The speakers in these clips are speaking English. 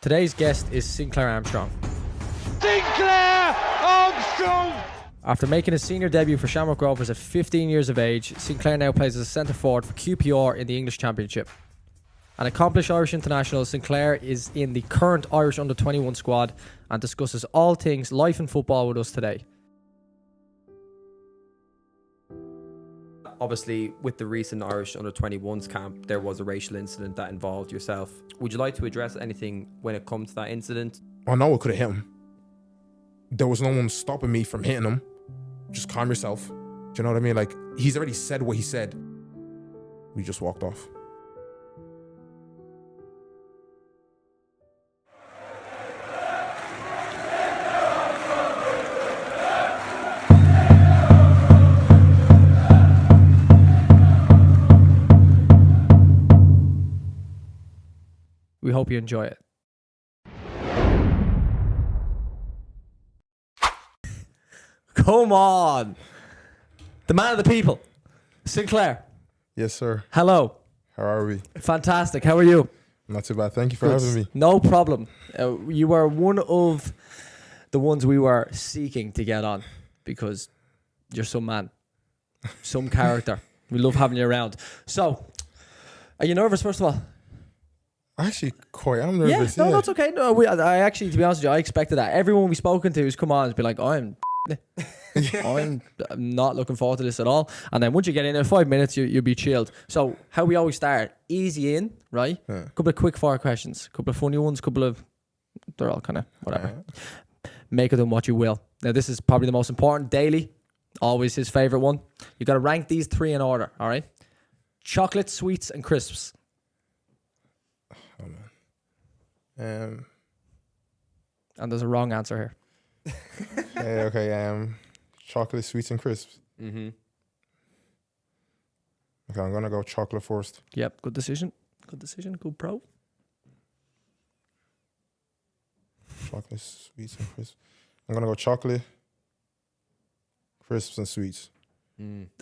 Today's guest is Sinclair Armstrong. Sinclair Armstrong! After making his senior debut for Shamrock Rovers at 15 years of age, Sinclair now plays as a centre forward for QPR in the English Championship. An accomplished Irish international, Sinclair is in the current Irish under-21 squad and discusses all things life and football with us today. Obviously, with the recent Irish under-21s camp, there was a racial incident that involved yourself. Would you like to address anything when it comes to that incident? I know it could have hit him. There was no one stopping me from hitting him. Just calm yourself. Do you know what I mean? Like, he's already said what he said. We just walked off. We hope you enjoy it. Come on! The man of the people, Sinclair. Yes, sir. Hello. How are we? Fantastic. How are you? Not too bad. Thank you for having me. No problem. You were one of the ones we were seeking to get on because you're some man, some character. We love having you around. So, are you nervous, first of all? Actually, quite. I'm nervous. No, that's okay. No, I actually, to be honest with you, I expected that. Everyone we've spoken to who's come on has been like, I'm not looking forward to this at all. And then once you get in 5 minutes, you'll be chilled. So how we always start, easy in, right? Yeah. Couple of quick fire questions, couple of funny ones, they're all kind of whatever. Make of them what you will. Now this is probably the most important. Daily, always his favorite one. You got to rank these three in order, all right? Chocolate, sweets, and crisps. Oh, man. And there's a wrong answer here. Okay. Chocolate, sweets, and crisps. Mm-hmm. Okay, I'm gonna go chocolate first. Yep, good decision. Good pro. Chocolate, sweets, and crisps. I'm gonna go chocolate, crisps, and sweets.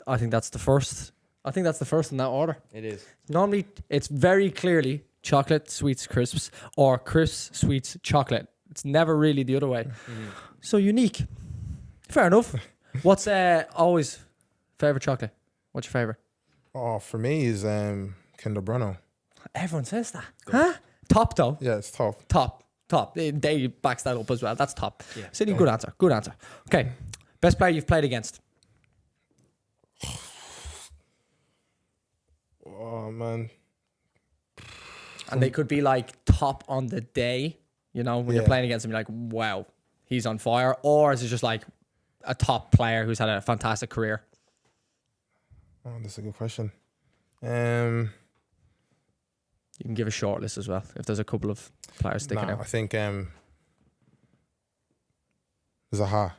I think that's the first. in that order. It is. Normally, it's very clearly chocolate, sweets, crisps, or crisps, sweets, chocolate. It's never really the other way. Mm-hmm. So unique. Fair enough. What's always favorite chocolate? What's your favorite? Oh, for me is Kinder Bueno. Everyone says that. Good. Huh? Top though. Yeah, it's top. Top. They backs that up as well. That's top. Yeah. Cindy, good answer. Okay. Best player you've played against? Oh, man. And they could be like top on the day, you know, when you're playing against them, you're like, wow, he's on fire. Or is it just like a top player who's had a fantastic career? Oh, that's a good question. You can give a short list as well if there's a couple of players sticking out. I think Zaha.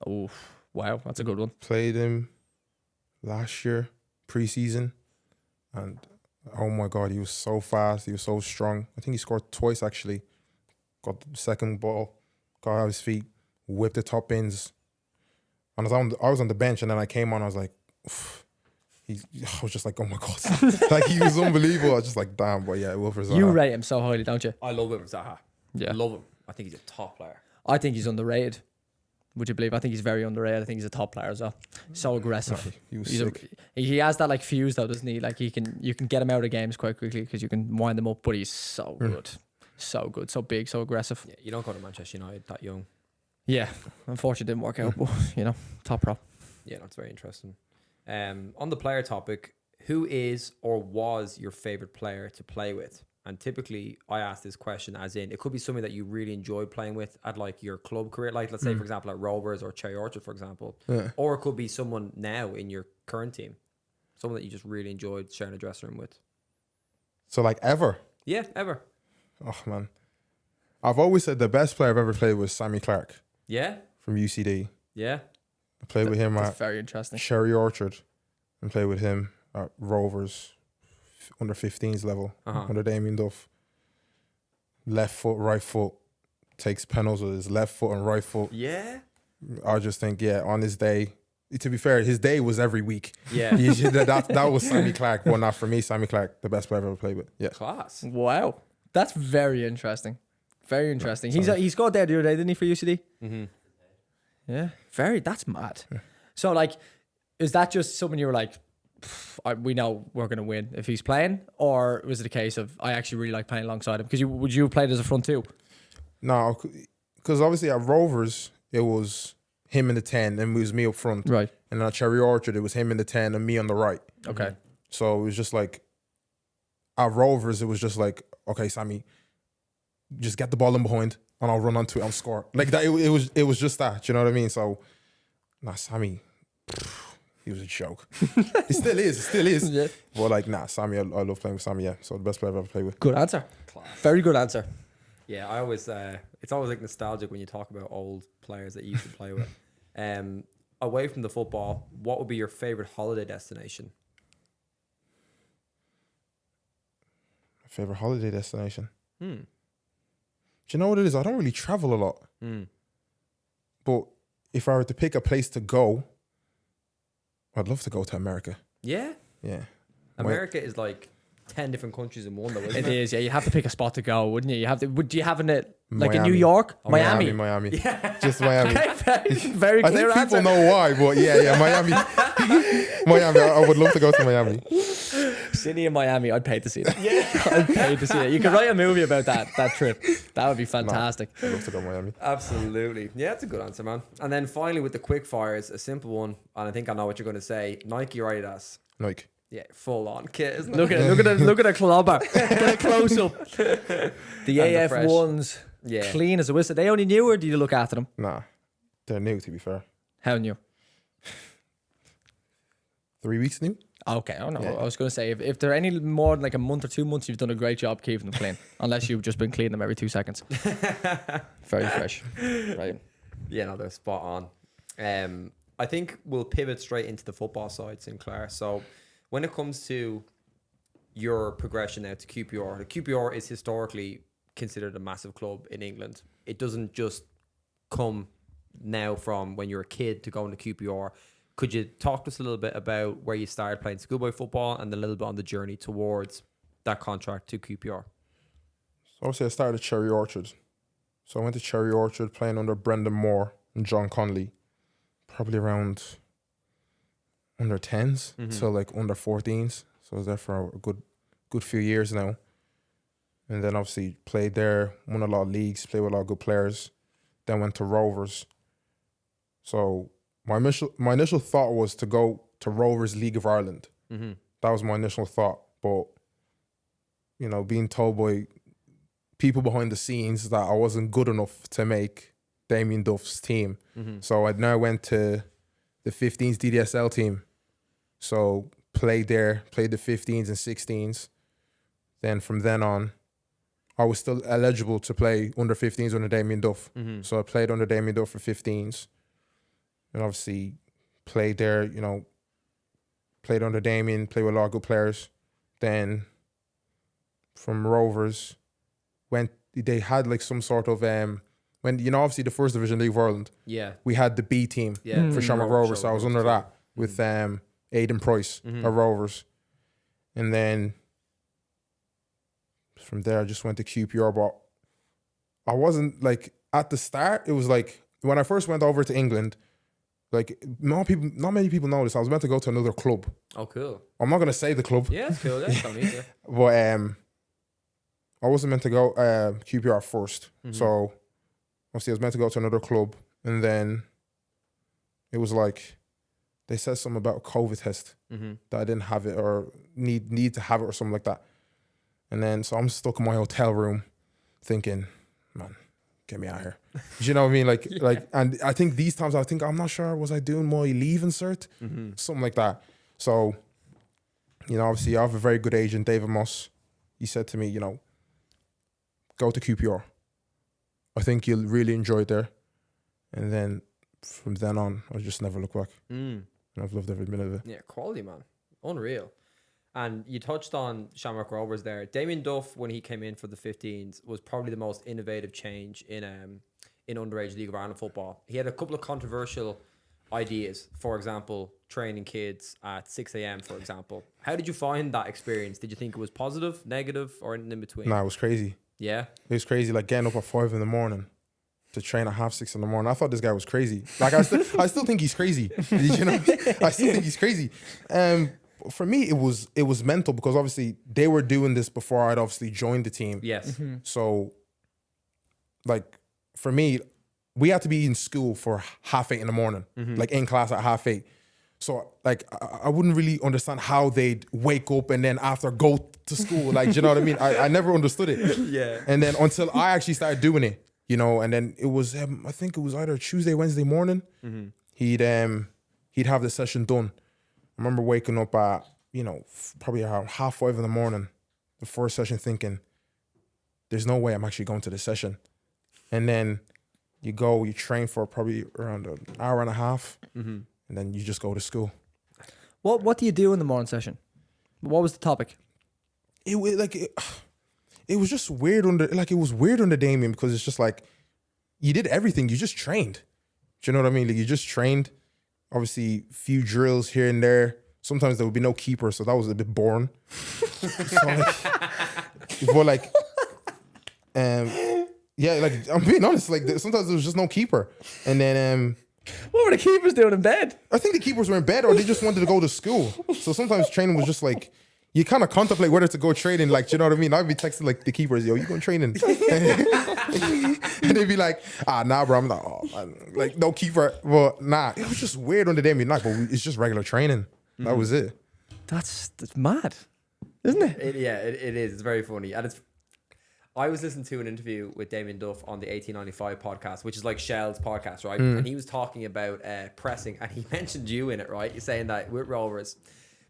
Oh, wow, that's a good one. Played him last year, pre-season, and oh my God, he was so fast. He was so strong. I think he scored twice, actually. Got the second ball, got out of his feet, whipped the top bins. And I was on the bench, and then I came on, I was like, I was just like, oh my God. Like, he was unbelievable. I was just like, damn, but yeah, Wilfred Zaha. You rate him so highly, don't you? I love Wilfred Zaha. Yeah. I love him. I think he's a top player. I think he's underrated. Would you believe? I think he's very underrated. I think he's a top player as well. So aggressive. He was sick. He has that like fuse though, doesn't he? Like you can get him out of games quite quickly because you can wind them up. But he's so good, so good, so big, so aggressive. Yeah, you don't go to Manchester United that young. Yeah, unfortunately, it didn't work out. But you know, top pro. Yeah, that's very interesting. On the player topic, who is or was your favorite player to play with? And typically, I ask this question as in, it could be somebody that you really enjoyed playing with at like your club career, like let's say for example at Rovers or Cherry Orchard, for example, or it could be someone now in your current team, someone that you just really enjoyed sharing a dressing room with. So like ever? Yeah, ever. Oh man, I've always said the best player I've ever played was Sammy Clark. Yeah. From UCD. Yeah. I played with him That's at very interesting. Cherry Orchard, and played with him at Rovers under 15s level under Damien Duff. Left foot, right foot, takes penalties with his left foot and right foot. Yeah. I just think, on his day, to be fair, his day was every week. Yeah. that was Sammy Clark. Well, not for me, Sammy Clark, the best player I've ever played with. Yeah. Class. Wow, that's very interesting. Very interesting. He scored there the other day, didn't he, for UCD? Mm-hmm. Yeah. That's mad. So, like, is that just something you were like, we know we're going to win if he's playing? Or was it a case of, I actually really like playing alongside him? Because would you have played as a front two? No, because obviously at Rovers, it was him in the 10 and it was me up front. Right. And at Cherry Orchard, it was him in the 10 and me on the right. Okay. So it was just like, at Rovers, it was just like, okay, Sammy, just get the ball in behind and I'll run onto it, I'll score. Like that, it was just that, you know what I mean? So, Sammy, he was a joke. He still is. Yeah. But like, Sammy, I love playing with Sammy, yeah. So the best player I've ever played with. Good answer. Very good answer. Yeah, I always it's always like nostalgic when you talk about old players that you used to play with. Away from the football, what would be your favorite holiday destination? Favorite holiday destination? Hmm. Do you know what it is? I don't really travel a lot. But if I were to pick a place to go, I'd love to go to America. Yeah? Yeah. America is like 10 different countries in one, though, isn't It it? is, yeah. You have to pick a spot to go, wouldn't you? You have to. Do you have in it like in Miami. New York, Oh, Miami? Miami. Yeah. Just Miami. Very I clear think people answer. know why, but yeah, Miami. Miami. I would love to go to Miami. City in Miami, I'd pay to see that. Yeah, I'd pay to see it. You could write a movie about that trip. That would be fantastic. I'd love to go to Miami. Absolutely. Yeah, that's a good answer, man. And then finally with the quick fires, a simple one, and I think I know what you're going to say. Nike or Adidas? Like, Yeah, full on kit, isn't it? Look at a clobber. Get a close up. The the AF fresh. ones, Yeah. clean as a whistle. They only new, or do you look after them? they're new, to be fair. How new? 3 weeks new? Okay, oh no. Yeah. I was going to say if they're any more than like a month or 2 months, you've done a great job keeping them clean. Unless you've just been cleaning them every 2 seconds. Very fresh. Right. Yeah, no, they're spot on. I think we'll pivot straight into the football side, Sinclair. So when it comes to your progression now to QPR, the QPR is historically considered a massive club in England. It doesn't just come now from when you're a kid to go into QPR. Could you talk to us a little bit about where you started playing schoolboy football and a little bit on the journey towards that contract to QPR? So obviously I started at Cherry Orchard. So I went to Cherry Orchard playing under Brendan Moore and John Connolly. Probably around under 10s till like under 14s. So I was there for a good few years now. And then obviously played there, won a lot of leagues, played with a lot of good players. Then went to Rovers. So my initial thought was to go to Rovers League of Ireland. That was my initial thought. But, you know, being told by people behind the scenes that I wasn't good enough to make Damien Duff's team. So I now went to the 15s DDSL team. So played there, played the 15s and 16s. Then from then on, I was still eligible to play under 15s under Damien Duff. So I played under Damien Duff for 15s. And obviously played there, you know, played under Damien, played with a lot of good players. Then from Rovers, they had like some sort of, when, you know, obviously the First Division League of Ireland, Yeah. we had the B team for Shamrock Rovers. So I was under that with Aidan Price at Rovers. And then from there, I just went to QPR. But I wasn't like, at the start, it was like, when I first went over to England, like, not many people know this. I was meant to go to another club. Oh, cool. I'm not going to say the club. Yeah, that's cool. That's don't need to. But I wasn't meant to go QPR first. So obviously I was meant to go to another club. And then it was like, they said something about a COVID test that I didn't have it or need to have it or something like that. And then, so I'm stuck in my hotel room thinking, man, get me out of here. You know what I mean? Like, and I think these times I think, I'm not sure, was I doing my leave insert? Something like that. So, you know, obviously I have a very good agent, David Moss. He said to me, you know, go to QPR. I think you'll really enjoy it there. And then from then on, I just never looked back. And I've loved every minute of it. Yeah, quality, man. Unreal. And you touched on Shamrock Rovers there. Damien Duff, when he came in for the 15s, was probably the most innovative change in underage League of Ireland football. He had a couple of controversial ideas. For example, training kids at 6 a.m., for example. How did you find that experience? Did you think it was positive, negative, or in between? Nah, it was crazy. Yeah. It was crazy, like getting up at 5 a.m. to train at 6:30 a.m. I thought this guy was crazy. Like I still think he's crazy. You know, I still think he's crazy. For me, it was mental because obviously they were doing this before I'd obviously joined the team. Yes. So, like for me, we had to be in school for 8:30 a.m. Like in class at 8:30. So like I wouldn't really understand how they'd wake up and then after go to school. Like, you know what I mean? I never understood it. Yeah. And then until I actually started doing it, you know, and then it was I think it was either Tuesday, Wednesday morning. He'd have the session done. I remember waking up at, you know, probably around 5:30 in the morning, the first session, thinking, there's no way I'm actually going to this session. And then you train for probably around an hour and a half, and then you just go to school. What do you do in the morning session? What was the topic? It was just weird it was weird under Damien because it's just like you did everything. You just trained. Do you know what I mean? Like you just trained. Obviously, few drills here and there. Sometimes there would be no keeper, so that was a bit boring. Yeah, like I'm being honest. Like sometimes there was just no keeper, and then What were the keepers doing in bed? I think the keepers were in bed or they just wanted to go to school. So sometimes training was just like, you kind of contemplate whether to go training. Like, do you know what I mean? I'd be texting like the keepers, yo, you going training? And they'd be like, nah, bro. I'm like, oh, man. Like, no keeper. Well, nah. It was just weird on the day. But it's just regular training. That was it. That's mad, isn't it? It is. It's very funny. And I was listening to an interview with Damien Duff on the 1895 podcast, which is like Shell's podcast, right? And he was talking about pressing, and he mentioned you in it, right? You're saying that with Rovers,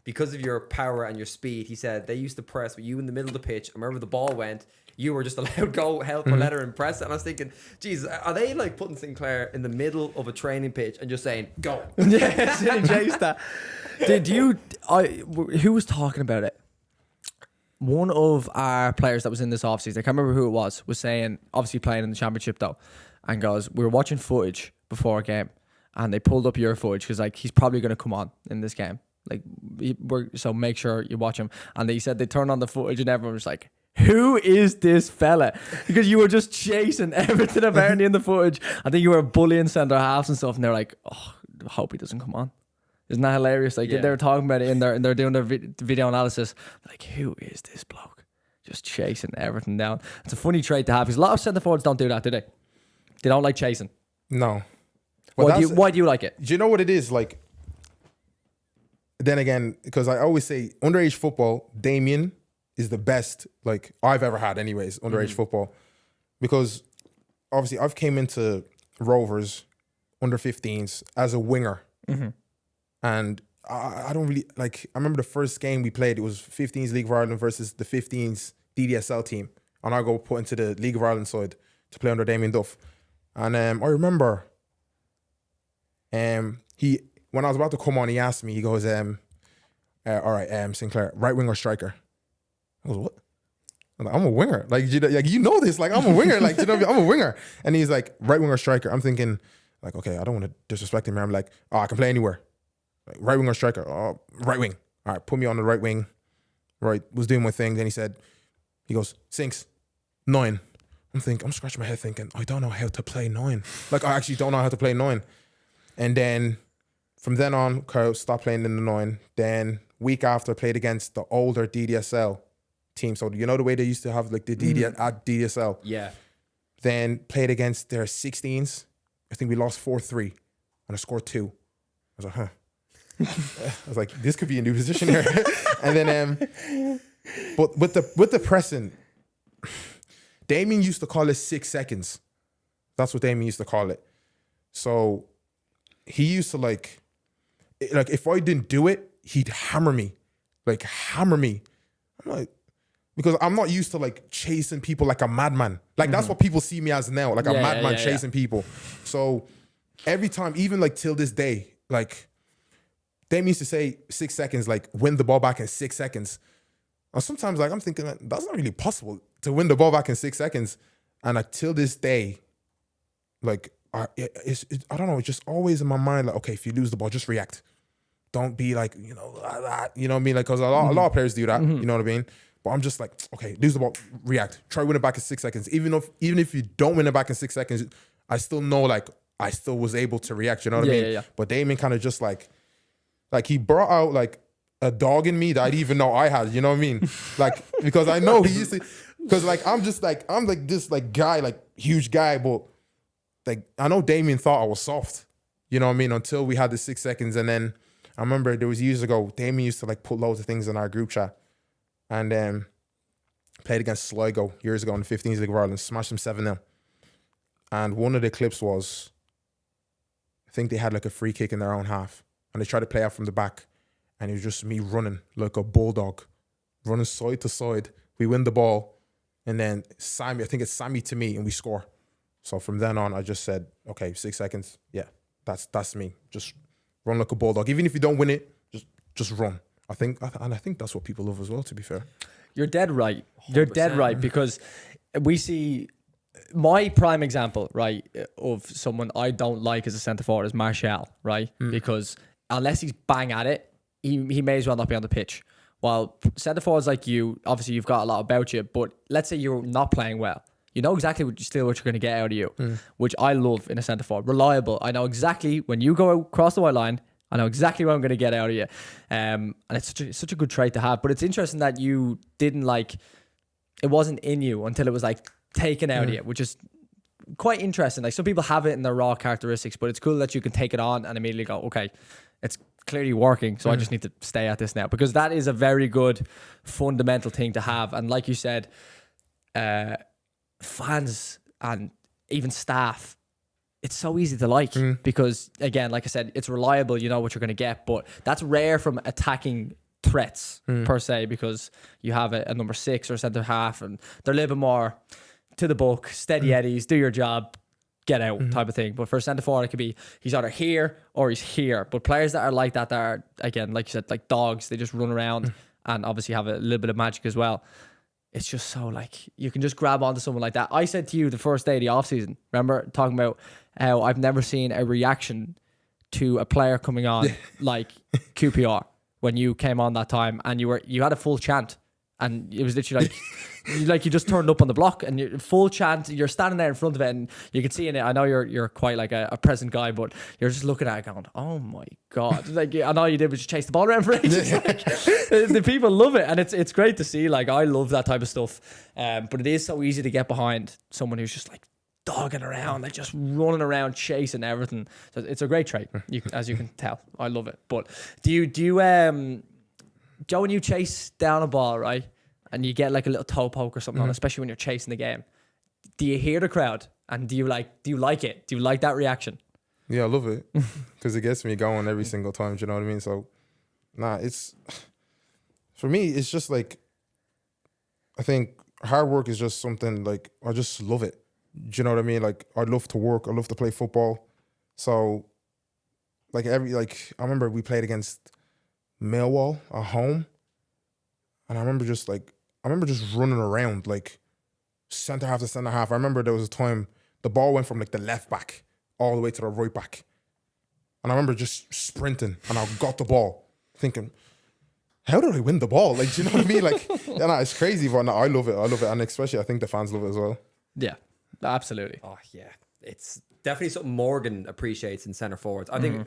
because of your power and your speed, he said they used to press with you in the middle of the pitch, and wherever the ball went, you were just allowed go help or let her and press it. And I was thinking, geez, are they like putting Sinclair in the middle of a training pitch and just saying, go? Yeah, silly chase that. Who was talking about it? One of our players that was in this offseason, I can't remember who it was saying, obviously playing in the championship though, and goes, we were watching footage before a game, and they pulled up your footage because like he's probably going to come on in this game. Like, so make sure you watch him. And they said they turned on the footage and everyone was like, who is this fella? Because you were just chasing everything apparently in the footage. I think you were bullying centre halves and stuff, and they're like, oh, I hope he doesn't come on. Isn't that hilarious? Like, they were talking about it in there, and they're doing their video analysis. Like, who is this bloke? Just chasing everything down. It's a funny trait to have, because a lot of centre forwards don't do that, do they? They don't like chasing. No. Why do you like it? Do you know what it is? Like, then again, because I always say underage football, Damien is the best like I've ever had anyways, underage football. Because obviously I've came into Rovers under 15s as a winger. And I don't really, like, I remember the first game we played, it was 15s League of Ireland versus the 15s DDSL team. And I go put into the League of Ireland side to play under Damien Duff. And I remember when I was about to come on, he asked me, he goes, all right, Sinclair, right wing or striker? I was, what? I'm like, I'm a winger. Like, you know this. Like, I'm a winger. Like, you know, I'm a winger. And he's like, right wing or striker? I'm thinking, like, okay, I don't want to disrespect him. I'm like, oh, I can play anywhere. Like, right wing or striker? Oh, right wing. All right, put me on the right wing. Right, was doing my thing. Then he goes, Sinks, 9. I'm scratching my head thinking, I don't know how to play 9. Like, I actually don't know how to play 9. And then from then on, Kyle stopped playing in the 9. Then week after, played against the older DDSL team. So you know the way they used to have like the DDSL? Yeah. Then played against their 16s. I think we lost 4-3 and I scored 2. I was like, huh. I was like, this could be a new position here. And then, but with the pressing, Damien used to call it 6 seconds. That's what Damien used to call it. So he used to like if I didn't do it, he'd hammer me. Like, hammer me. I'm like, because I'm not used to like chasing people like a madman. Like that's what people see me as now, like a madman chasing people. So every time, even like till this day, like Damien used to say 6 seconds, like win the ball back in 6 seconds. And sometimes like I'm thinking like, that's not really possible to win the ball back in 6 seconds. And like till this day, like I don't know, it's just always in my mind like, okay, if you lose the ball, just react. Don't be like, you know what I mean? Like, because a lot of players do that, you know what I mean? But I'm just like, okay, lose the ball, react, try win it back in 6 seconds. Even if you don't win it back in 6 seconds, I still know like I still was able to react. You know what I mean? Yeah. But Damien kind of just like he brought out like a dog in me that I didn't even know I had. You know what I mean? Like because I know he used to. Because like I'm like this like guy, like huge guy, but like I know Damien thought I was soft. You know what I mean? Until we had the 6 seconds, and then I remember there was years ago, Damien used to like put loads of things in our group chat, and played against Sligo years ago in the 15th League of Ireland, smashed them 7-0. And one of the clips was, I think they had like a free kick in their own half, and they tried to play out from the back, and it was just me running like a bulldog, running side to side. We win the ball, and then Sammy, I think it's Sammy to me, and we score. So from then on, I just said, okay, 6 seconds, yeah, that's me. Just run like a bulldog. Even if you don't win it, just run. I think that's what people love as well, to be fair. You're dead right. You're 100%. dead right, because we see my prime example, right, of someone I don't like as a centre forward is Martial, right? Because unless he's bang at it, he may as well not be on the pitch. While centre forwards like you, obviously you've got a lot about you, but let's say you're not playing well. You know exactly what you're going to get out of you, which I love in a centre forward. Reliable. I know exactly when you go across the white line, I know exactly what I'm going to get out of you. And it's such a good trait to have. But it's interesting that you didn't like, it wasn't in you until it was like taken out of you, which is quite interesting. Like some people have it in their raw characteristics, but it's cool that you can take it on and immediately go, okay, it's clearly working, so I just need to stay at this now, because that is a very good fundamental thing to have. And like you said, fans and even staff, it's so easy to like, because again, like I said, it's reliable, you know what you're going to get, but that's rare from attacking threats per se, because you have a number 6 or centre half and they're a little bit more to the book, steady eddies, do your job, get out type of thing. But for a centre forward, it could be he's either here or he's here. But players that are like that are, again, like you said, like dogs, they just run around and obviously have a little bit of magic as well. It's just so like you can just grab onto someone like that. I said to you the first day of the off season, remember talking about how I've never seen a reaction to a player coming on like QPR when you came on that time, and you had a full chant, and it was literally like you just turned up on the block and you full chant. You're standing there in front of it, and you can see in it. I know you're quite like a present guy, but you're just looking at it going, "Oh my god!" Like, and all you did was just chase the ball around for ages. Like, the people love it, and it's great to see. Like, I love that type of stuff. But it is so easy to get behind someone who's just like dogging around, like just running around, chasing everything. So it's a great trait, as you can tell. I love it. But do you Joe, when you chase down a ball, right, and you get like a little toe poke or something on, especially when you're chasing the game, do you hear the crowd, and do you like it? Do you like that reaction? Yeah, I love it because it gets me going every single time. Do you know what I mean? So, it's for me. It's just like, I think hard work is just something like I just love it. Do you know what I mean? Like, I love to work. I love to play football. So, like I remember we played against Millwall at home, and I remember just running around like centre half to centre half. I remember there was a time the ball went from like the left back all the way to the right back, and I remember just sprinting, and I got the ball, thinking, how did I win the ball? Like, do you know what I mean? Like, it's crazy, but I love it, and especially I think the fans love it as well. Yeah, absolutely. Oh yeah, it's definitely something Morgan appreciates in centre forwards. I think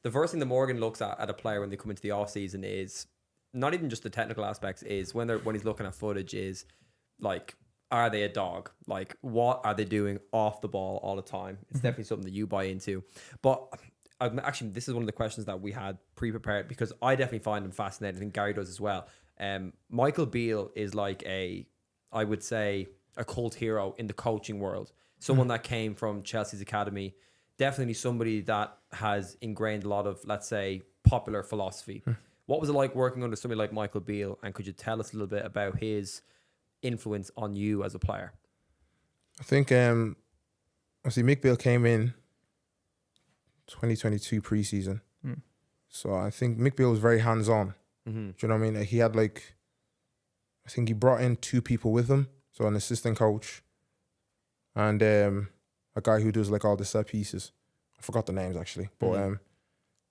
the first thing that Morgan looks at a player when they come into the off season is not even just the technical aspects. Is when he's looking at footage, is like, are they a dog? Like, what are they doing off the ball all the time? It's definitely something that you buy into. But actually, this is one of the questions that we had pre-prepared, because I definitely find him fascinating. I think Gary does as well. Michael Beal is like I would say, a cult hero in the coaching world. Someone that came from Chelsea's academy. Definitely somebody that has ingrained a lot of, let's say, popular philosophy. What was it like working under somebody like Michael Beal? And could you tell us a little bit about his influence on you as a player? I think, obviously Mick Beal came in 2022 preseason. So I think Mick Beal was very hands-on. Do you know what I mean? He had I think he brought in 2 people with him. So an assistant coach and a guy who does like all the set pieces. I forgot the names actually. But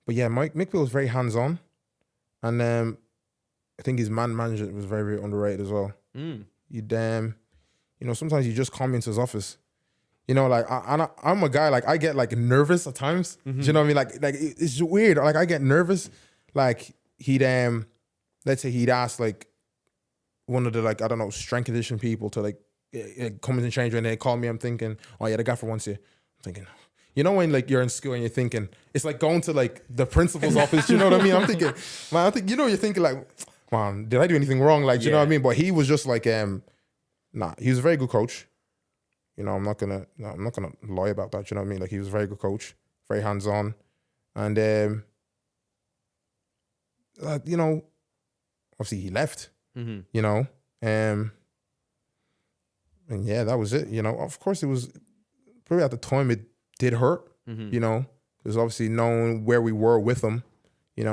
yeah, Mick Beal was very hands-on. And I think his man management was very, very underrated as well. Sometimes you just come into his office. Like I'm a guy, like I get like nervous at times. Do you know what I mean? Like it's weird. Like I get nervous. Like he'd let's say he'd ask like one of the like, I don't know, strength condition people to like come in and change, and they call me. I'm thinking, oh yeah, the gaffer wants you. I'm thinking, when like you're in school and you're thinking, it's like going to like the principal's office. You know what I mean? I'm thinking, man, you're thinking like, man, did I do anything wrong? Like, you know what I mean? But he was just like, he was a very good coach. I'm not gonna lie about that. You know what I mean? Like he was a very good coach, very hands on, and obviously he left. And yeah, that was it. Of course it was probably at the time it did hurt. Because obviously knowing where we were with him,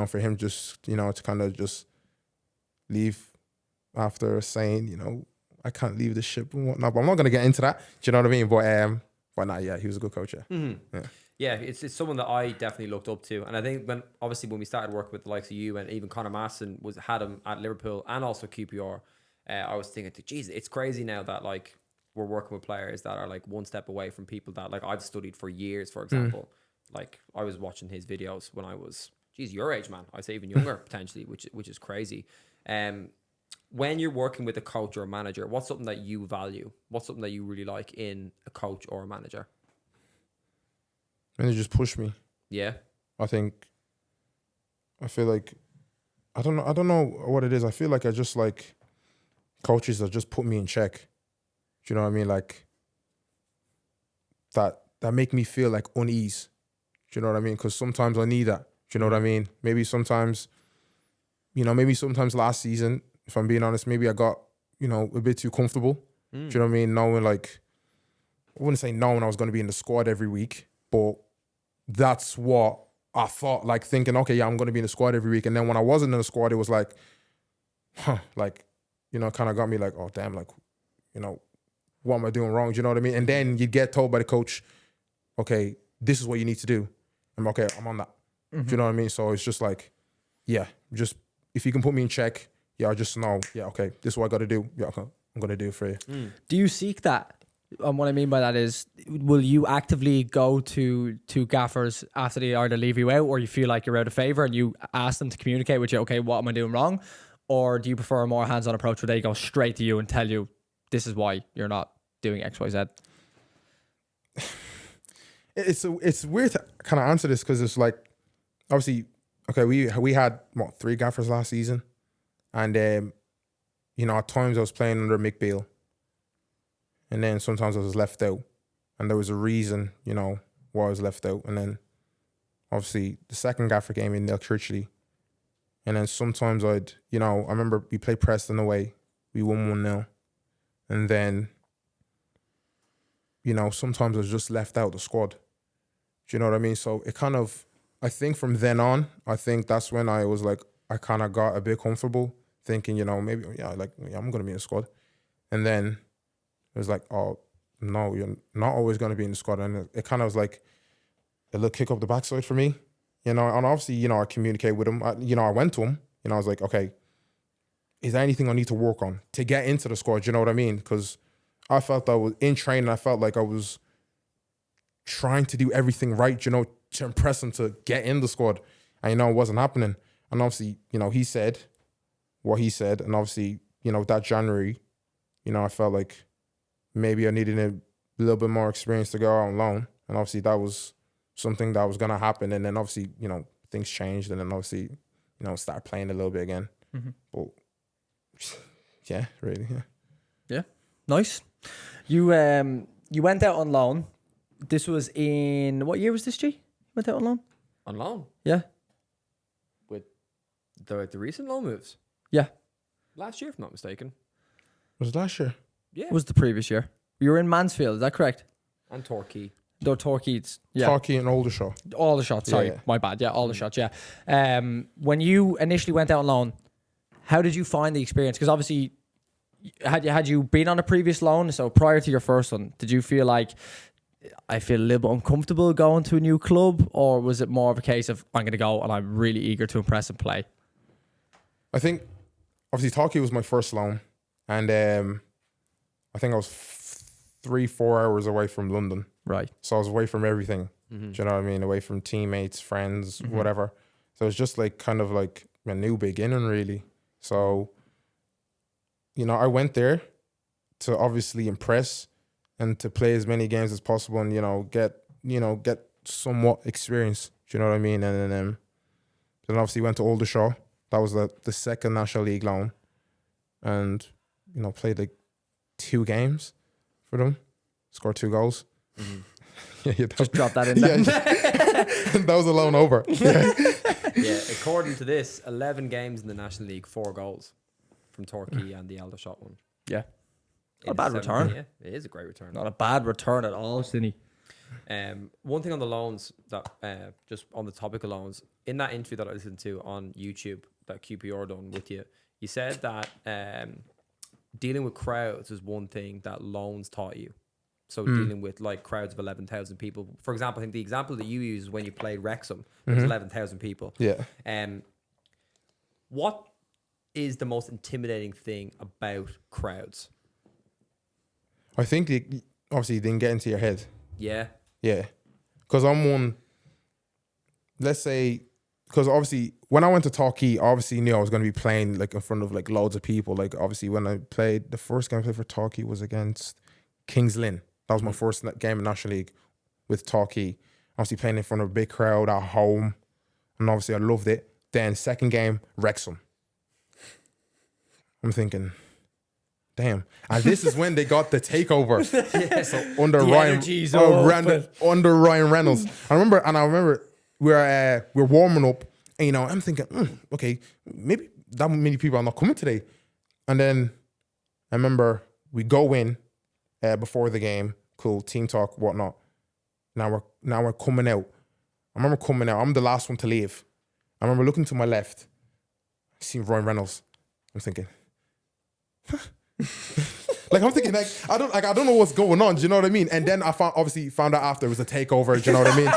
for him just to kind of just leave after saying I can't leave the ship and whatnot. But I'm not going to get into that. Do you know what I mean? But nah, yeah, he was a good coach. Yeah, it's someone that I definitely looked up to. And I think when we started working with the likes of you and even Conor Masson had him at Liverpool and also QPR, I was thinking, geez, it's crazy now that like we're working with players that are like one step away from people that like I've studied for years, for example. Like I was watching his videos when I was, your age, man. I'd say even younger potentially, which is crazy. When you're working with a coach or a manager, what's something that you value? What's something that you really like in a coach or a manager? And they just push me. Yeah. I feel like, I don't know what it is. I feel like I just like coaches that just put me in check. Do you know what I mean? Like that make me feel like unease. Do you know what I mean? Because sometimes I need that. Do you know what I mean? Maybe sometimes last season, if I'm being honest, maybe I got, a bit too comfortable. Do you know what I mean? Knowing like, I wouldn't say knowing I was going to be in the squad every week, but that's what I thought, like thinking, okay, yeah, I'm going to be in the squad every week. And then when I wasn't in the squad, it was like, kind of got me like, oh, damn, like, what am I doing wrong? Do you know what I mean? And then you get told by the coach, okay, this is what you need to do. I'm okay, I'm on that. Do you know what I mean? So it's just like, yeah, just if you can put me in check, yeah, I just know, yeah, okay, this is what I got to do. Yeah, okay, I'm going to do it for you. Do you seek that? And what I mean by that is, will you actively go to gaffers after they either leave you out or you feel like you're out of favour and you ask them to communicate with you, okay, what am I doing wrong? Or do you prefer a more hands-on approach where they go straight to you and tell you, this is why you're not doing X, Y, Z? It's weird to kind of answer this because it's like, obviously, okay, we had, 3 gaffers last season. And, at times I was playing under Beal. And then sometimes I was left out. And there was a reason, why I was left out. And then, obviously, the second gaffer came in, Neil Churchley. And then sometimes I remember we played Preston away. We won 1-0. And then, sometimes I was just left out of the squad. Do you know what I mean? So it kind of, I think from then on, I think that's when I was like, I kind of got a bit comfortable thinking, maybe, I'm going to be in the squad. And then it was like, oh, no, you're not always going to be in the squad. And it kind of was like a little kick up the backside for me, and obviously, I communicate with him. I went to him, I was like, okay, is there anything I need to work on to get into the squad? You know what I mean? Because I felt I was in training. I felt like I was trying to do everything right, to impress him to get in the squad. And, it wasn't happening. And obviously, he said what he said. And obviously, that January, I felt like maybe I needed a little bit more experience to go out on loan. And obviously that was something that was going to happen. And then obviously, things changed. And then obviously, start playing a little bit again. But yeah, really, yeah. Yeah, nice. You went out on loan. This was in, what year was this, G? You went out on loan? On loan? Yeah. With the recent loan moves? Yeah. Last year, if I'm not mistaken. Was it last year? Yeah. It was the previous year. You were in Mansfield, is that correct? And Torquay. No, Torquay's. Yeah. Torquay and Aldershot. Aldershot, sorry. Yeah. My bad. Yeah, Aldershot, yeah. When you initially went out on loan, how did you find the experience? Because obviously, had you been on a previous loan, so prior to your first one, did you feel like, I feel a little bit uncomfortable going to a new club? Or was it more of a case of, I'm going to go and I'm really eager to impress and play? I think obviously Torquay was my first loan, and I think I was 3-4 hours away from London. Right. So I was away from everything. Mm-hmm. Do you know what I mean? Away from teammates, friends, whatever. So it's just like kind of like a new beginning, really. So, you know, I went there to obviously impress and to play as many games as possible, and get somewhat experience. Do you know what I mean? And then obviously went to Aldershot. That was the second National League loan, and played like 2 games for them, scored 2 goals. Just drop that in there. That was a loan over. Yeah, according to this, 11 games in the National League, 4 goals from Torquay and the Aldershot one. Yeah. In Not a bad 17, return. Yeah, it is a great return. Not a bad return at all, Cinny. One thing on the loans, that just on the topic of loans, in that interview that I listened to on YouTube that QPR done with you, you said that dealing with crowds is one thing that loans taught you. So dealing with like crowds of 11,000 people. For example, I think the example that you use is when you played Wrexham, it was 11,000 people. Yeah. What is the most intimidating thing about crowds? I think obviously they didn't get into your head. Yeah. Yeah. Because I'm one, let's say, because obviously when I went to Torquay, I obviously knew I was going to be playing like in front of like loads of people. Like obviously when I played, the first game I played for Torquay was against Kings Lynn. That was my first game in National League with Torquay. Obviously playing in front of a big crowd at home. And obviously I loved it. Then second game, Wrexham. I'm thinking, damn. And this is when they got the takeover. So under under Ryan Reynolds. I remember we're warming up, and I'm thinking, okay, maybe that many people are not coming today. And then I remember we go in before the game, cool, team talk, whatnot. Now we're coming out. I remember coming out. I'm the last one to leave. I remember looking to my left, seeing Ryan Reynolds. I'm thinking, like I'm thinking, like I don't know what's going on. Do you know what I mean? And then I found out after it was a takeover. Do you know what I mean?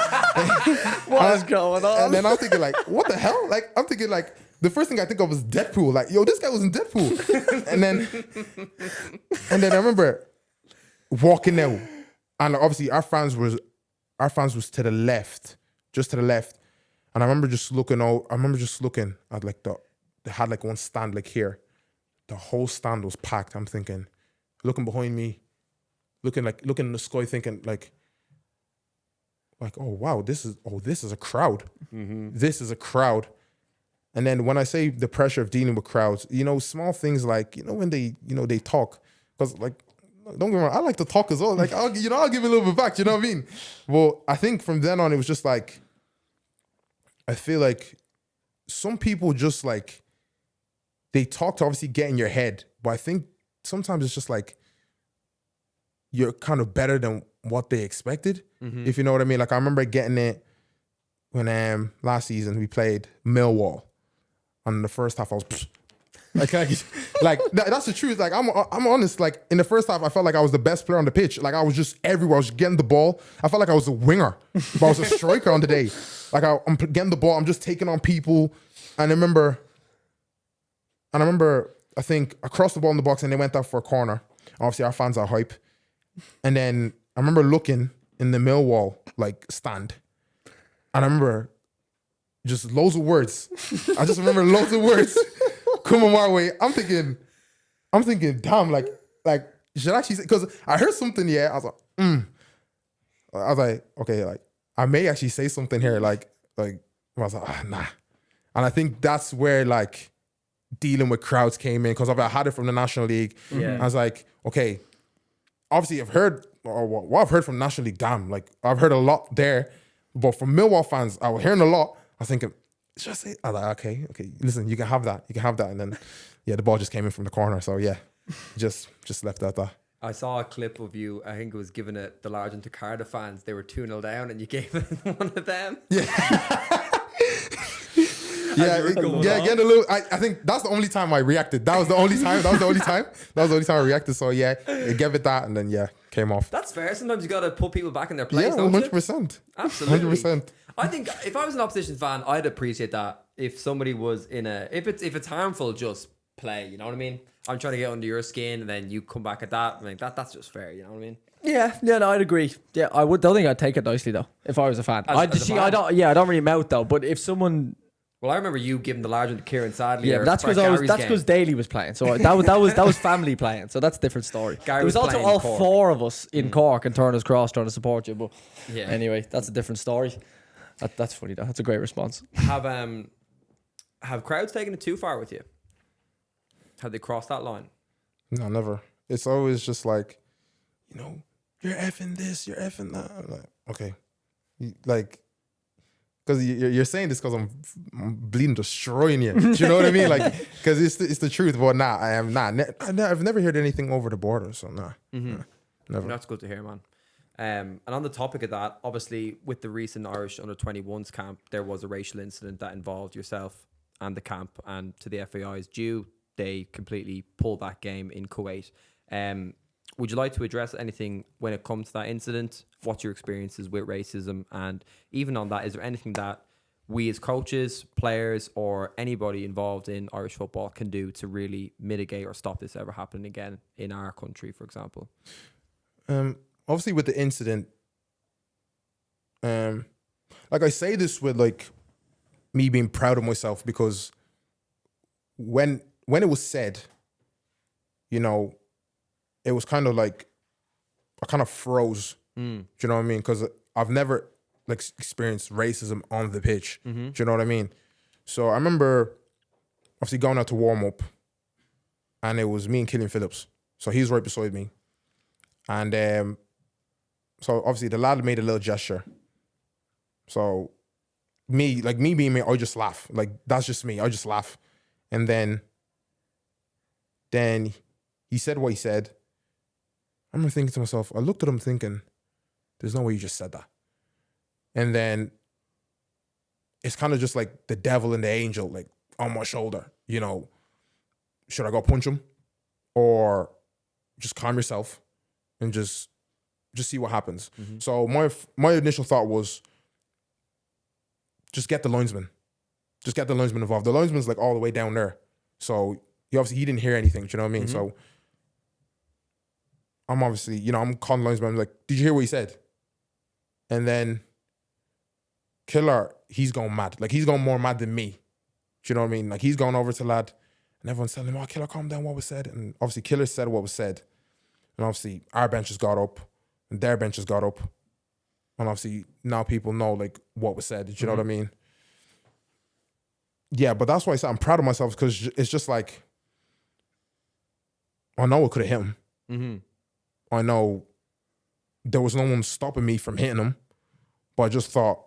What is going on? And then I'm thinking, like, what the hell? Like I'm thinking, like the first thing I think of was Deadpool. Like, yo, this guy was in Deadpool. and then I remember walking out, and obviously our fans was to the left, just to the left. And I remember just looking out. I remember just looking at like they had like one stand like here. The whole stand was packed. I'm thinking, looking behind me, looking in the sky, thinking like, oh wow, this is a crowd. This is a crowd. And then when I say the pressure of dealing with crowds, small things like, when they talk, because like, don't get me wrong, I like to talk as well. Like I'll give a little bit back. You know what I mean? Well, I think from then on it was just like, I feel like some people just like, they talk to obviously get in your head, but I think sometimes it's just like you're kind of better than what they expected, if you know what I mean. Like I remember getting it when last season we played Millwall, and in the first half I was that's the truth. Like I'm honest. Like in the first half, I felt like I was the best player on the pitch. Like I was just everywhere. I was getting the ball. I felt like I was a winger, but I was a striker on the day. Like I'm getting the ball. I'm just taking on people, and I remember, I think I crossed the ball in the box and they went out for a corner. Obviously, our fans are hype. And then I remember looking in the Millwall like stand, and I remember just loads of words. I just remember loads of words coming my way. I'm thinking, damn, like should I actually say? Because I heard something. Yeah, I was like, okay, like I may actually say something here. Like I was like, nah. And I think that's where like dealing with crowds came in, because I had it from the National League. Yeah. I was like, okay, obviously I've heard, or what I've heard from National League, damn, like I've heard a lot there. But from Millwall fans, I was hearing a lot. I was thinking, should I say? I was like, okay, listen, you can have that. And then, yeah, the ball just came in from the corner. So yeah, just left it at that. I saw a clip of you, I think it was given it the Largent to Cardiff fans. They were 2-0 down and you gave it one of them. Getting a little. I think that's the only time I reacted. That was the only time I reacted. So yeah, I gave it that, and then yeah, came off. That's fair. Sometimes you got to put people back in their place. Yeah, 100%. Absolutely. 100%. I think if I was an opposition fan, I'd appreciate that. If somebody was in if it's harmful, just play. You know what I mean? I'm trying to get under your skin, and then you come back at that. I mean, that's just fair. You know what I mean? Yeah, no, I'd agree. Yeah, don't think I'd take it nicely though if I was a fan. I don't really mouth though. But if someone, well, I remember you giving the large one to Kieran Sadler. yeah, but that's because Daly was playing. So that was family playing. So that's a different story. Gary there was also playing all Cork. 4 of us in Cork and Turner's Cross trying to support you. But Yeah. anyway, that's a different story. That's funny though. That's a great response. Have crowds taken it too far with you? Have they crossed that line? No, never. It's always just like, you know, you're effing this, you're effing that. I'm like, okay. Like, because you're saying this because I'm bleeding destroying you. Do you know what I mean? Like, because it's the truth. But nah, I am not. I've never heard anything over the border. So nah, never. That's good to hear, man. And on the topic of that, obviously, with the recent Irish under-21s camp, there was a racial incident that involved yourself and the camp. And to the FAI's due, they completely pulled that game in Kuwait. Would you like to address anything when it comes to that incident? What's your experiences with racism? And even on that, is there anything that we as coaches, players, or anybody involved in Irish football can do to really mitigate or stop this ever happening again in our country, for example? Obviously with the incident, like I say this with like me being proud of myself, because when it was said, you know, it was kind of like I kind of froze. Do you know what I mean? Because I've never like experienced racism on the pitch. Do you know what I mean? So I remember obviously going out to warm up, and it was me and Killian Phillips. So he was right beside me, and so obviously the lad made a little gesture. So me being me, I just laugh. Like, that's just me. I just laugh. And then he said what he said. I remember thinking to myself, I looked at him thinking, there's no way you just said that. And then it's kind of just like the devil and the angel, like on my shoulder, you know, should I go punch him or just calm yourself and just see what happens? So my initial thought was just get the linesman. Just get the linesman involved. The linesman's like all the way down there. So he didn't hear anything. Do you know what I mean? So I'm obviously, you know, I'm calling the linesman. I'm like, did you hear what he said? And then Killer, he's going mad. Like, he's going more mad than me. Do you know what I mean? Like, he's going over to lad, and everyone's telling him, oh, Killer, calm down, what was said? And obviously Killer said what was said. And obviously our benches got up and their benches got up. And obviously now people know like what was said. Do you know what I mean? Yeah, but that's why I said I'm proud of myself, because it's just like, I know it could have hit him. I know there was no one stopping me from hitting him, but I just thought,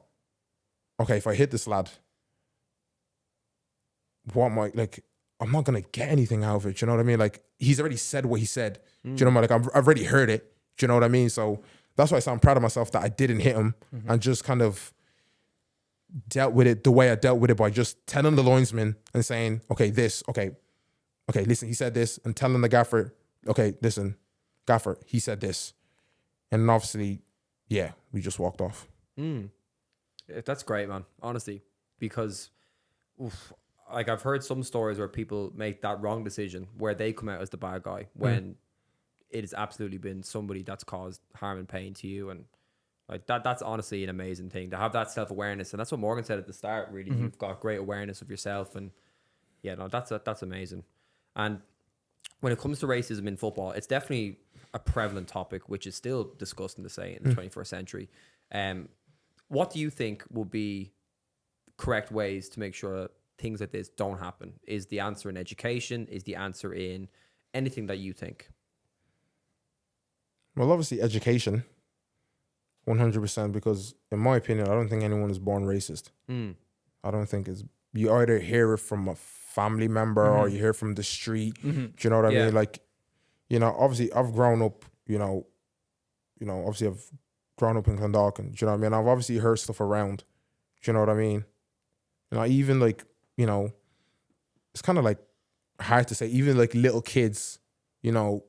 okay, if I hit this lad, what am I, like, I'm not going to get anything out of it. Do you know what I mean? Like, he's already said what he said. Do you know what I mean? Like, I've already heard it. Do you know what I mean? So that's why I say I'm proud of myself that I didn't hit him and just kind of dealt with it the way I dealt with it, by just telling the linesman and saying, okay, listen, he said this, and telling the gaffer, okay, listen, gaffer, he said this. And obviously, yeah, we just walked off. That's great, man. Honestly, because like, I've heard some stories where people make that wrong decision where they come out as the bad guy when it has absolutely been somebody that's caused harm and pain to you. And like that's honestly an amazing thing to have that self-awareness. And that's what Morgan said at the start, really. You've got great awareness of yourself, and yeah, no, that's amazing. And when it comes to racism in football, it's definitely a prevalent topic, which is still disgusting to say in the 21st century. What do you think will be correct ways to make sure things like this don't happen? Is the answer in education? Is the answer in anything that you think? Well, obviously education, 100%, because in my opinion, I don't think anyone is born racist. I don't think you either hear it from a family member or you hear from the street. Do you know what I mean? Like, you know, obviously I've grown up, obviously I've grown up in Clondalkin. Do you know what I mean? I've obviously heard stuff around. Do you know what I mean? You know, even like, you know, it's kind of like hard to say, even like little kids, you know,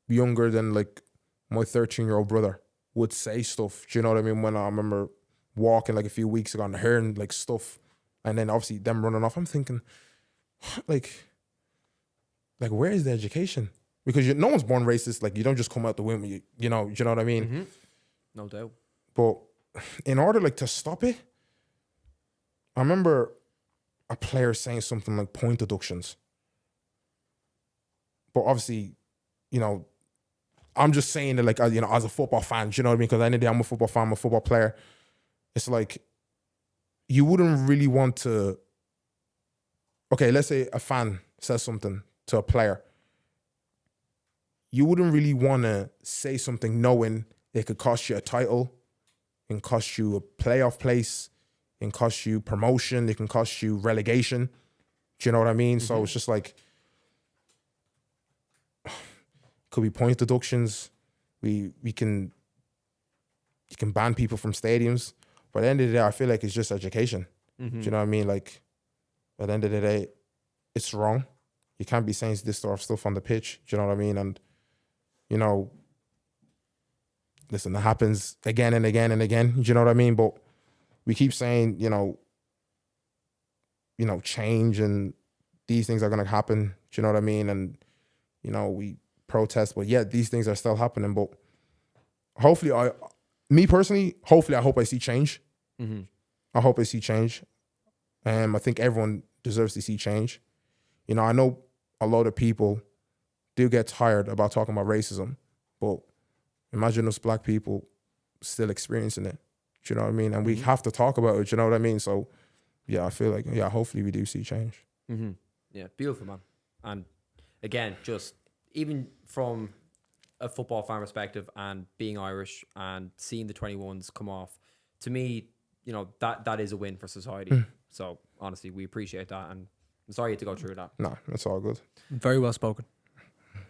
younger than like my 13-year-old brother would say stuff. Do you know what I mean? When I remember walking like a few weeks ago and hearing like stuff, and then obviously them running off, I'm thinking, like, like, where is the education? Because no one's born racist. Like, you don't just come out the womb, you know what I mean? Mm-hmm. No doubt. But in order, like, to stop it, I remember a player saying something like point deductions. But obviously, you know, I'm just saying that, like, you know, as a football fan, do you know what I mean? Because at the end of the day, I'm a football fan, I'm a football player. It's like, you wouldn't really want to... Okay, let's say a fan says something to a player. You wouldn't really want to say something knowing it could cost you a title, it can cost you a playoff place, it can cost you promotion, it can cost you relegation. Do you know what I mean? Mm-hmm. So it's just like, could be point deductions. You can ban people from stadiums. But at the end of the day, I feel like it's just education. Mm-hmm. Do you know what I mean? Like, at the end of the day, it's wrong. You can't be saying this sort of stuff on the pitch. Do you know what I mean? And, you know, listen, it happens again and again and again. Do you know what I mean? But we keep saying, you know, change and these things are going to happen. Do you know what I mean? And, you know, we protest, but yeah, these things are still happening. But hopefully, I hope I see change. Mm-hmm. I hope I see change. I think everyone deserves to see change. You know, I know a lot of people do get tired about talking about racism, but imagine us black people still experiencing it. Do you know what I mean? And we have to talk about it. Do you know what I mean? So, yeah, I feel like, yeah, hopefully we do see change. Mm-hmm. Yeah, beautiful, man. And again, just even from a football fan perspective and being Irish and seeing the 21s come off, to me, you know, that is a win for society. So honestly, we appreciate that, and I'm sorry you had to go through that. No, it's all good. Very well spoken.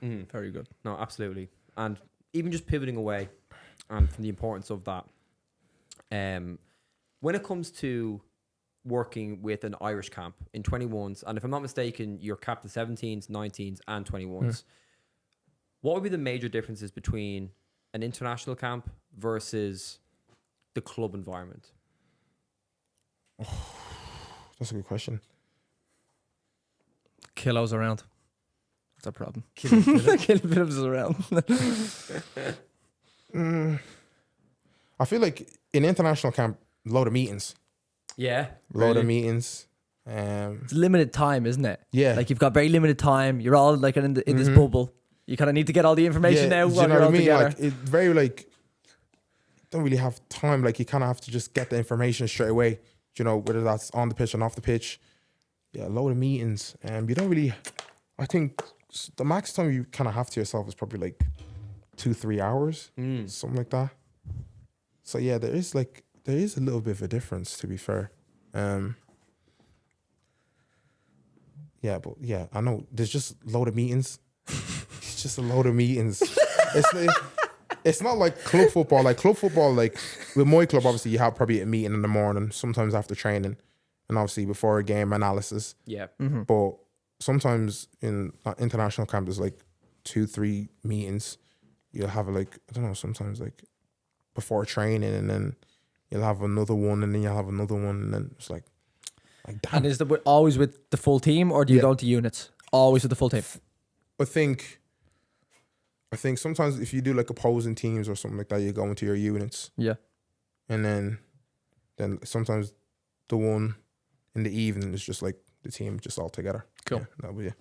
Very good. No, absolutely. And even just pivoting away and from the importance of that, when it comes to working with an Irish camp in 21s, and if I'm not mistaken, you're capped the 17s, 19s, and 21s. What would be the major differences between an international camp versus the club environment? That's a good question. Kilos around. That's a problem. Kilos around. I feel like in international camp, load of meetings. Yeah. Load of meetings. It's limited time, isn't it? Yeah. Like, you've got very limited time. You're all like in this bubble. You kind of need to get all the information out while you're all together. Like, it's very like, don't really have time. Like, you kind of have to just get the information straight away. You know, whether that's on the pitch and off the pitch. Yeah, a load of meetings. You don't really, I think the max time you kind of have to yourself is probably like 2-3 hours, something like that. So yeah, there is a little bit of a difference, to be fair. Yeah, but yeah, I know there's just a load of meetings. It's just a load of meetings. It's not like club football. Like club football, like with my club, obviously you have probably a meeting in the morning, sometimes after training, and obviously before a game analysis. Yeah. Mm-hmm. But sometimes in international camp, there's like 2-3 meetings. You'll have like, I don't know, sometimes like before training, and then you'll have another one, and then you'll have another one, and then it's like damn. And is that always with the full team, or do you go into units? Always with the full team. I think sometimes if you do like opposing teams or something like that, you go into your units. Yeah. And then sometimes the one in the evening is just like the team just all together. Cool. Yeah, that'll be it.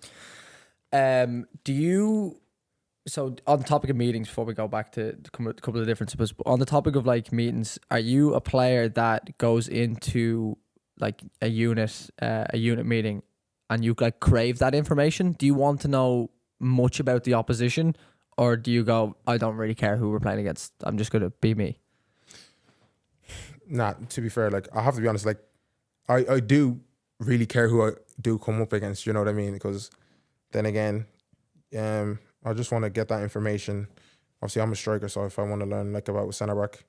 So on the topic of meetings, before we go back to a couple of differences, on the topic of like meetings, are you a player that goes into like a unit meeting and you like crave that information? Do you want to know much about the opposition? Or do you go, I don't really care who we're playing against, I'm just going to be me? Nah, to be fair, like, I have to be honest, like, I do really care who I do come up against, you know what I mean? Because then again, I just want to get that information. Obviously, I'm a striker, so if I want to learn, like, about a centre-back,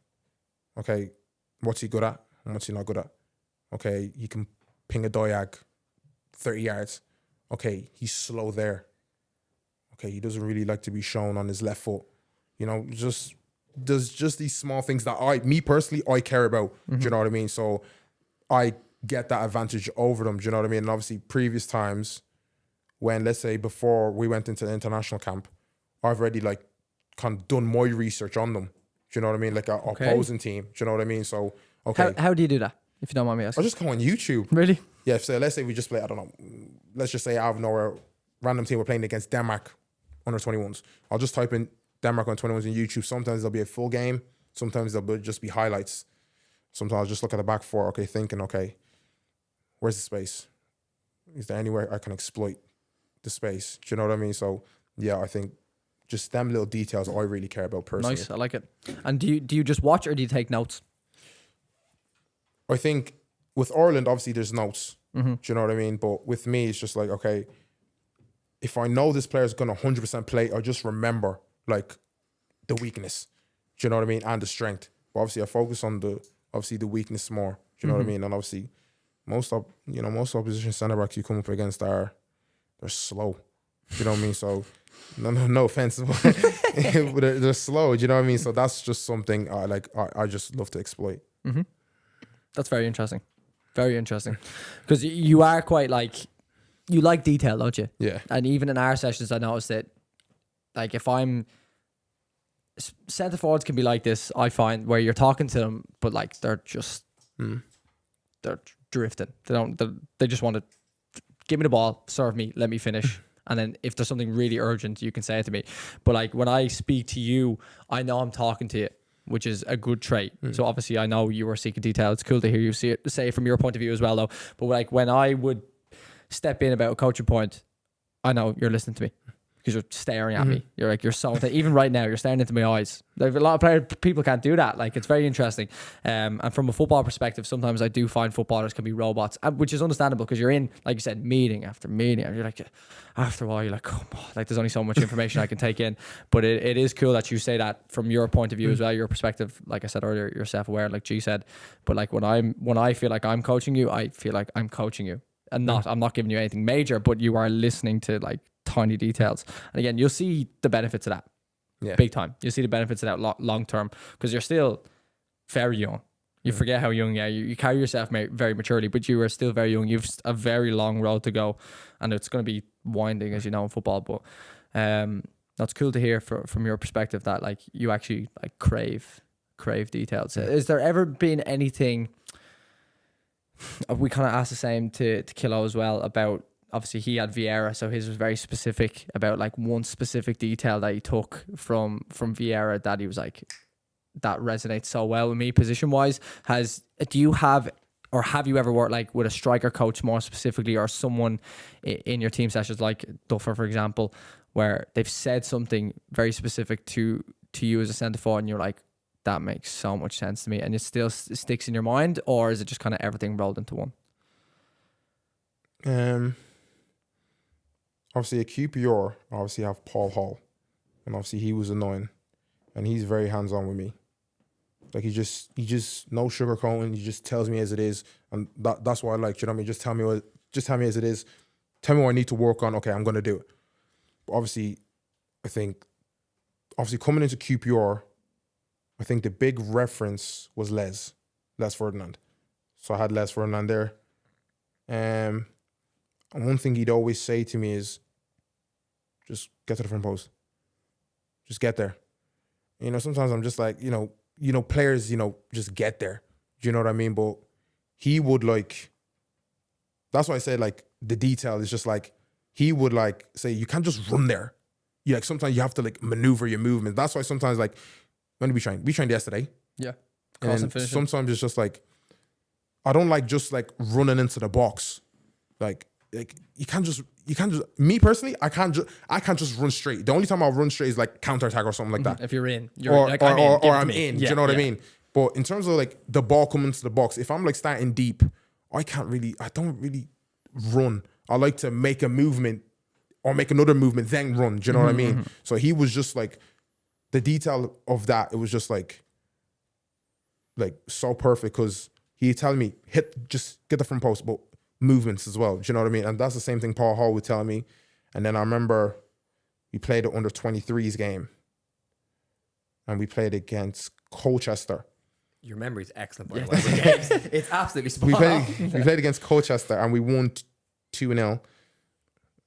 okay, what's he good at and what's he not good at? Okay, he can ping a diag 30 yards. Okay, he's slow there. Okay, he doesn't really like to be shown on his left foot. You know, there's just these small things that me personally, I care about. Do you know what I mean? So I get that advantage over them. Do you know what I mean? And obviously, previous times when, let's say, before we went into the international camp, I've already like kind of done my research on them. Do you know what I mean? Like our opposing team. Do you know what I mean? So, okay. How do you do that, if you don't mind me I asking? just go on YouTube. Really? Yeah, so let's say we just play, I don't know, let's just say out of nowhere, random team we're playing against Denmark under 21s. I'll just type in Denmark under 21s in YouTube. Sometimes there'll be a full game. Sometimes there'll just be highlights. Sometimes I'll just look at the back four, thinking, where's the space? Is there anywhere I can exploit the space? Do you know what I mean? So, yeah, I think just them little details I really care about personally. Nice, I like it. And do you just watch or do you take notes? I think with Ireland, obviously there's notes. Mm-hmm. Do you know what I mean? But with me, it's just like, okay, if I know this player's going to 100% play, I just remember like the weakness. Do you know what I mean? And the strength. But obviously I focus on the weakness more. Do you know what I mean? And obviously most opposition centre backs you come up against they're slow. Do you know what I mean? So no offense, but they're slow. Do you know what I mean? So that's just something I just love to exploit. Mm-hmm. That's very interesting. Very interesting. Because you are quite you like detail, don't you? Yeah. And even in our sessions, I noticed that, like, if I'm centre forwards can be like this, I find, where you're talking to them, but like they're just they're drifting. They just want to give me the ball, serve me, let me finish. And then if there's something really urgent, you can say it to me. But like when I speak to you, I know I'm talking to you, which is a good trait. So obviously I know you were seeking detail. It's cool to hear you say it from your point of view as well, though. But like when I would step in about a coaching point, I know you're listening to me because you're staring at me. You're like, you're so, even right now, you're staring into my eyes. Like a lot of people can't do that. Like, it's very interesting. And from a football perspective, sometimes I do find footballers can be robots, which is understandable because you're in, like you said, meeting after meeting. And you're like, after a while, you're like, come on, like there's only so much information I can take in. But it is cool that you say that from your point of view as well, your perspective. Like I said earlier, you're self-aware, like G said. But like when I feel like I'm coaching you, I feel like I'm coaching you. And I'm not giving you anything major, but you are listening to like tiny details. And again, you'll see the benefits of that. Yeah. Big time. You'll see the benefits of that long term because you're still very young. You forget how young you are. You carry yourself very maturely, but you are still very young. You've a very long road to go, and it's going to be winding, as you know, in football. But that's cool to hear from your perspective that like you actually like crave details. Is there ever been anything? We kind of asked the same to Kilo as well about, obviously he had Vieira, so his was very specific about like one specific detail that he took from Vieira that he was like, that resonates so well with me position wise. Do you have, or have you ever worked like with a striker coach more specifically, or someone in your team sessions like Duffer, for example, where they've said something very specific to you as a centre forward and you're like, that makes so much sense to me, and it still sticks in your mind? Or is it just kind of everything rolled into one? Obviously at QPR, obviously I have Paul Hall, and obviously he was annoying, and he's very hands-on with me. Like he just no sugarcoating. He just tells me as it is, and that's what I like. You know what I mean? Just tell me as it is. Tell me what I need to work on. Okay, I'm gonna do it. But obviously, I think coming into QPR, I think the big reference was Les Ferdinand. So I had Les Ferdinand there. And one thing he'd always say to me is, just get to the front post. Just get there. You know, sometimes I'm just like, players, just get there. Do you know what I mean? But he would like, that's why I said like the detail is just like, he would like say, you can't just run there. You like, sometimes you have to like maneuver your movement. That's why sometimes like, when did we train? We trained yesterday. Yeah. And sometimes it's just like, I don't like just like running into the box. Like you can't just me personally, I can't just run straight. The only time I'll run straight is like counter attack or something like that. If you're in, I'm in. Do you know what I mean? But in terms of like the ball coming into the box, if I'm like starting deep, I don't really run. I like to make a movement or make another movement, then run. Do you know what I mean? So he was just like, the detail of that, it was just like so perfect because he'd tell me, just get the front post, but movements as well. Do you know what I mean? And that's the same thing Paul Hall would tell me. And then I remember we played the under 23s game and we played against Colchester. Your memory's excellent, by the way. It's absolutely spot on. We played against Colchester and we won 2-0.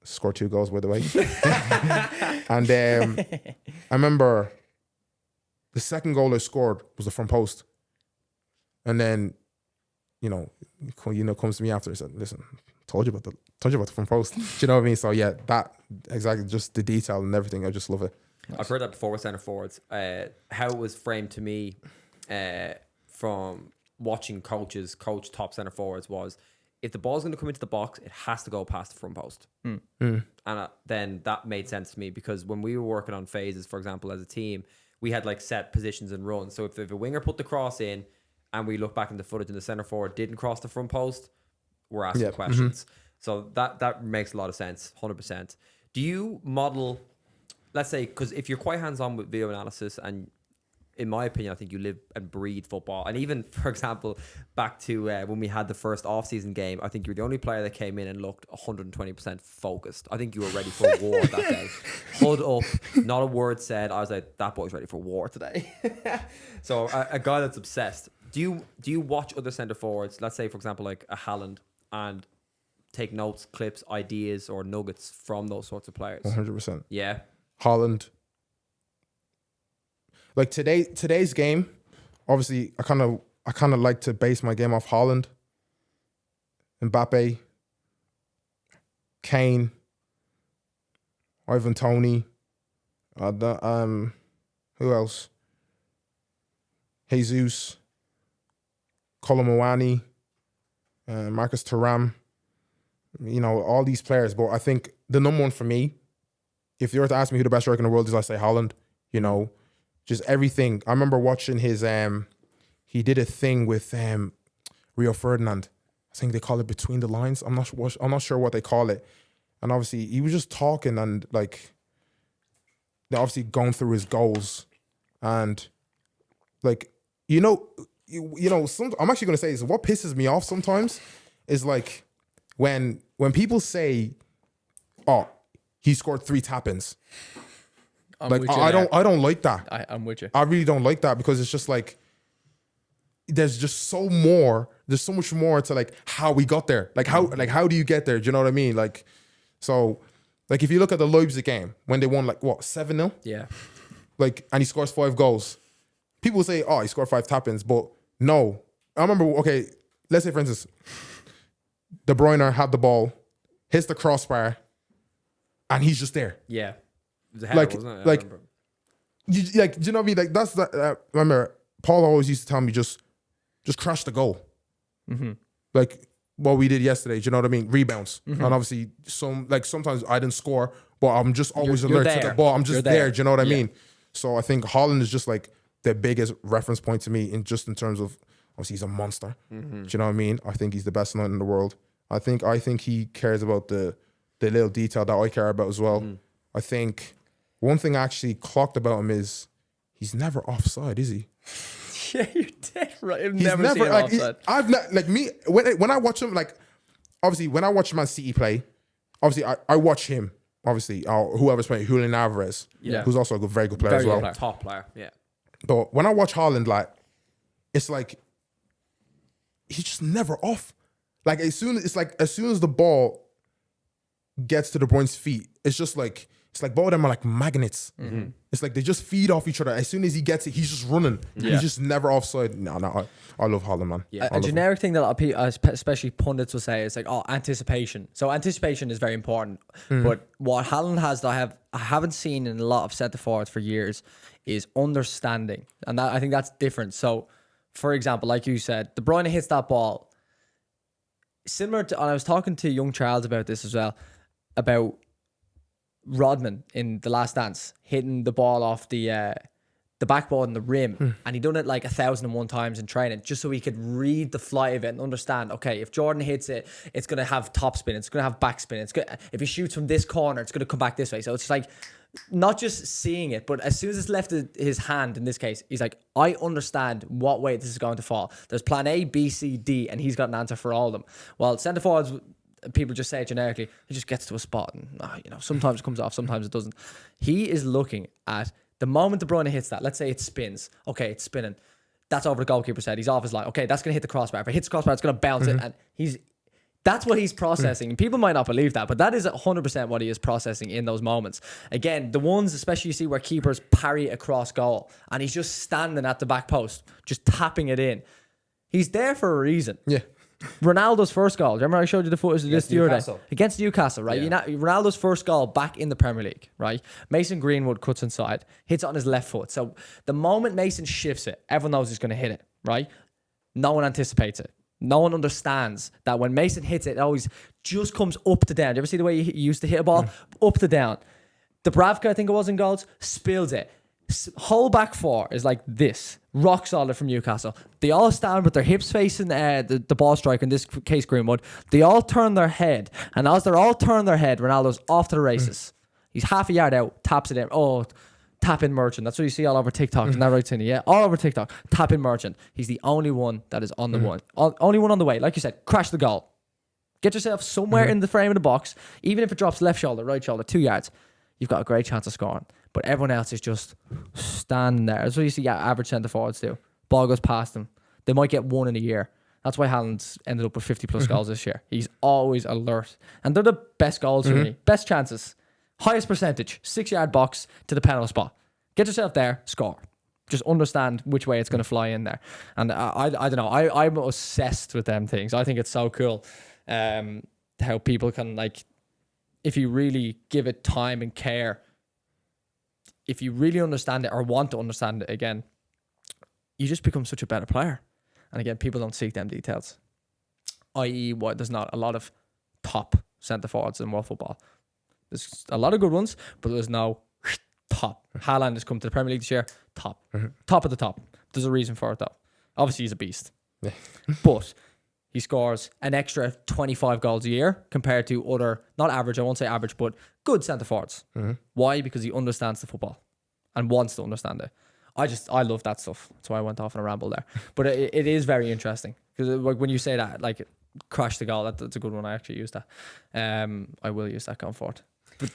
Scored 2 goals, by the way. And I remember the second goal I scored was the front post. And then, comes to me after and said, listen, told you about the front post. Do you know what I mean? So yeah, that exactly, just the detail and everything. I just love it. I've heard that before with centre forwards. How it was framed to me from watching coach top centre forwards was, if the ball's going to come into the box, it has to go past the front post. And then that made sense to me, because when we were working on phases, for example, as a team, we had like set positions and runs. So if a winger put the cross in and we look back in the footage and the centre forward didn't cross the front post, we're asking questions. So that makes a lot of sense, 100%. Do you model, let's say, because if you're quite hands-on with video analysis, and in my opinion, I think you live and breathe football. And even, for example, back to when we had the first off-season game, I think you were the only player that came in and looked 120% focused. I think you were ready for war that day. Hood up, not a word said. I was like, that boy's ready for war today. So a guy that's obsessed. Do you watch other centre forwards, let's say, for example, like a Haaland, and take notes, clips, ideas, or nuggets from those sorts of players? 100%. Yeah. Haaland. Like today's game, obviously, I kind of like to base my game off Haaland, Mbappe, Kane, Ivan Toney, who else? Jesus, Colomwani, Marcus Thuram. All these players. But I think the number one for me, if you were to ask me who the best striker in the world is, I say Haaland. Just everything. I remember watching his, he did a thing with Rio Ferdinand. I think they call it Between the Lines. I'm not sure what they call it. And obviously he was just talking and like, they're obviously going through his goals. And like, I'm actually going to say this. What pisses me off sometimes is like when people say, oh, he scored 3 tap-ins. I don't like that. I'm with you. I really don't like that, because it's just like there's so much more to like how we got there. Like how do you get there? Do you know what I mean? Like, so like if you look at the Leipzig game when they won 7-0? Yeah. Like, and he scores 5 goals. People say, oh, he scored 5 tap-ins, but no. I remember, okay, let's say for instance, De Bruyne had the ball, hits the crossbar, and he's just there. Yeah. It was a header, wasn't it? Do you know what I mean? Like that's that. Remember, Paul always used to tell me just crash the goal. Like what we did yesterday. Do you know what I mean? Rebounds, and obviously sometimes I didn't score, but I'm just always alert to the ball. I'm just there. Do you know what I mean? So I think Haaland is just like the biggest reference point to me in terms of, obviously he's a monster. Do you know what I mean? I think he's the best in the world. I think he cares about the little detail that I care about as well. I think one thing I actually clocked about him is he's never offside, is he? Yeah, you're dead right. I've never seen him offside. I've not, like me, when I watch him, like obviously when I watch Man City play, obviously I watch him, obviously, whoever's playing, Julian Alvarez, who's also a very good player as well. Top player, yeah. But when I watch Haaland, like, it's like he's just never off. Like as soon as the ball gets to De Bruyne's feet, it's like both of them are like magnets. It's like they just feed off each other. As soon as he gets it, he's just running. He's just never offside. No, I love Haaland, man. Yeah. A generic thing that a lot of people, especially pundits, will say is like, oh, anticipation. So anticipation is very important. But what Haaland has that I haven't seen in a lot of centre forwards for years is understanding, and I think that's different. So, for example, like you said, De Bruyne hits that ball. Similar to, and I was talking to young Charles about this as well, about Rodman in The Last Dance hitting the ball off the backboard and the rim, and he done it like 1,001 times in training just so he could read the flight of it and understand, okay, if Jordan hits it, it's going to have top spin, it's going to have back spin, if he shoots from this corner, it's going to come back this way. So it's like not just seeing it, but as soon as it's left his hand, in this case, he's like, I understand what way this is going to fall. There's plan A, B, C, D, and he's got an answer for all of them. While centre forwards, people just say it generically, he just gets to a spot and sometimes it comes off, sometimes it doesn't. He is looking at the moment De Bruyne hits that, let's say it spins. Okay, it's spinning. That's over the goalkeeper's head. He's off his line. Okay, that's going to hit the crossbar. If it hits the crossbar, it's going to bounce it. And he's That's what he's processing. People might not believe that, but that is 100% what he is processing in those moments. Again, the ones, especially you see where keepers parry across goal and he's just standing at the back post, just tapping it in. He's there for a reason. Yeah. Ronaldo's first goal. Remember I showed you the footage of this the other day? Newcastle. Against Newcastle, right? Yeah. Ronaldo's first goal back in the Premier League, right? Mason Greenwood cuts inside, hits it on his left foot. So the moment Mason shifts it, everyone knows he's going to hit it, right? No one anticipates it. No one understands that when Mason hits it, it always just comes up to down. Do you ever see the way he used to hit a ball? Up to down. Dubravka, I think it was in goals, spills it. Whole back four is like this. Rock solid from Newcastle. They all stand with their hips facing the ball striker, in this case Greenwood. They all turn their head. And as they're all turning their head, Ronaldo's off to the races. He's half a yard out, taps it in. Oh, tap in merchant. That's what you see all over TikTok. Isn't that right, Tini? Yeah, all over TikTok. Tap in merchant. He's the only one that is on the one. Only one on the way. Like you said, crash the goal. Get yourself somewhere in the frame of the box. Even if it drops left shoulder, right shoulder, 2 yards, you've got a great chance of scoring. But everyone else is just standing there. That's what you see average centre forwards do. Ball goes past them. They might get one in a year. That's why Haaland's ended up with 50 plus goals this year. He's always alert. And they're the best goals for me. Best chances. Highest percentage. 6 yard box to the penalty spot. Get yourself there, score. Just understand which way it's going to fly in there. And I don't know. I'm obsessed with them things. I think it's so cool how people can, like, if you really give it time and care, if you really understand it or want to understand it again, you just become such a better player. And again, people don't seek them details. I.e., what there's not a lot of top centre forwards in world football. There's a lot of good ones, but there's no top. Haaland has come to the Premier League this year, top. Top of the top. There's a reason for it though. Obviously he's a beast. Yeah. But he scores an extra 25 goals a year compared to other, not average, I won't say average, but good centre forwards. Why? Because he understands the football and wants to understand it. I love that stuff. That's why I went off on a ramble there. But it is very interesting because when you say that, like, crash the goal, that's a good one. I actually use that. I will use that going forward. But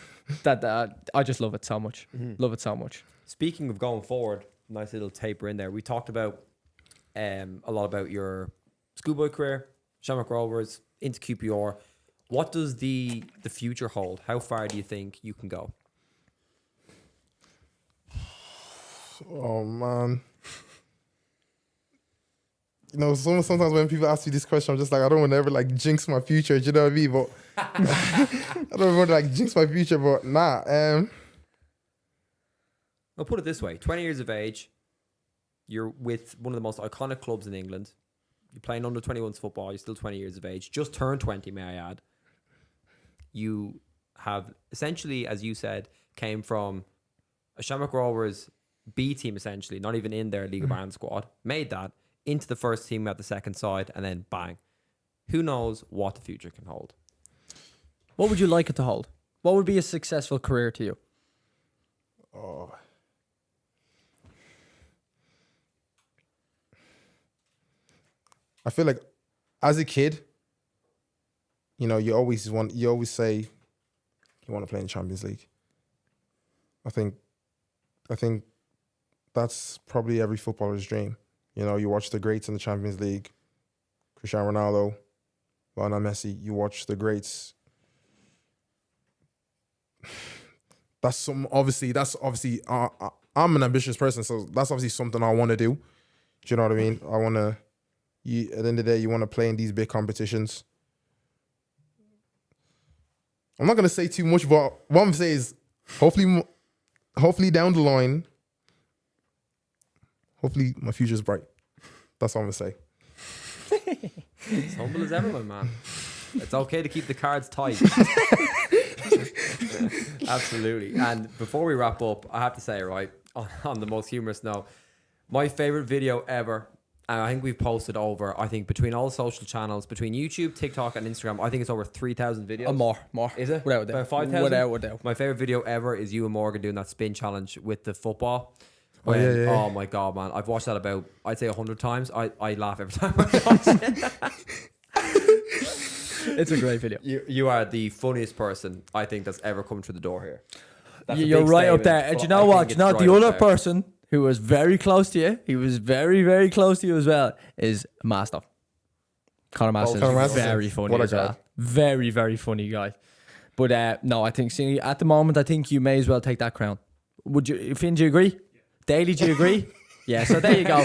I just love it so much. Love it so much. Speaking of going forward, nice little taper in there. We talked about a lot about your schoolboy career, Shamrock Rovers, into QPR. What does the future hold? How far do you think you can go? Oh, man. You know, sometimes when people ask me this question, I'm just like, I don't want to ever, like, jinx my future. Do you know what I mean? But I don't want to, like, jinx my future, but nah. I'll put it this way. 20 years of age, you're with one of the most iconic clubs in England. You're playing under 21s football. You're still 20 years of age. Just turned 20, may I add. You have essentially, as you said, came from a Shamrock Rovers B team, essentially, not even in their League of Ireland squad. Made that into the first team at the second side, and then bang. Who knows what the future can hold? What would you like it to hold? What would be a successful career to you? Oh. I feel like as a kid, you know, you always say you want to play in the Champions League. I think that's probably every footballer's dream. You know, you watch the greats in the Champions League, Cristiano Ronaldo, Lionel Messi. You watch the greats. That's obviously. I'm an ambitious person, so that's obviously something I want to do. Do you know what I mean? I want to. At the end of the day, you want to play in these big competitions. I'm not gonna say too much, but what I'm gonna say is, hopefully down the line, hopefully my future's bright. That's all I'm gonna say. As humble as ever, my man. It's okay to keep the cards tight. Absolutely. And before we wrap up, I have to say, right, on the most humorous note, my favorite video ever, and I think we've posted over, I think between all social channels, between YouTube, TikTok, and Instagram, I think it's over 3,000 videos. More. Is it? Without a doubt. About 5,000? Without a doubt. My favorite video ever is you and Morgan doing that spin challenge with the football. Oh, yeah. Oh my God, man. I've watched that about, I'd say 100 times. I laugh every time I watch it. It's a great video. You are the funniest person I think that's ever come through the door here. That's a You're big right up statement, there. And but you know I what? think You it's know, right the up other there. person who was very close to you, he was very, very close to you as well, is Master. Conor Masterson Conor is Masterson. very funny What a as well. guy. Very, very funny guy. But no, I think at the moment, I think you may as well take that crown. Would you, Finn? Do you agree? Daly, do you agree? Yeah. So there you go.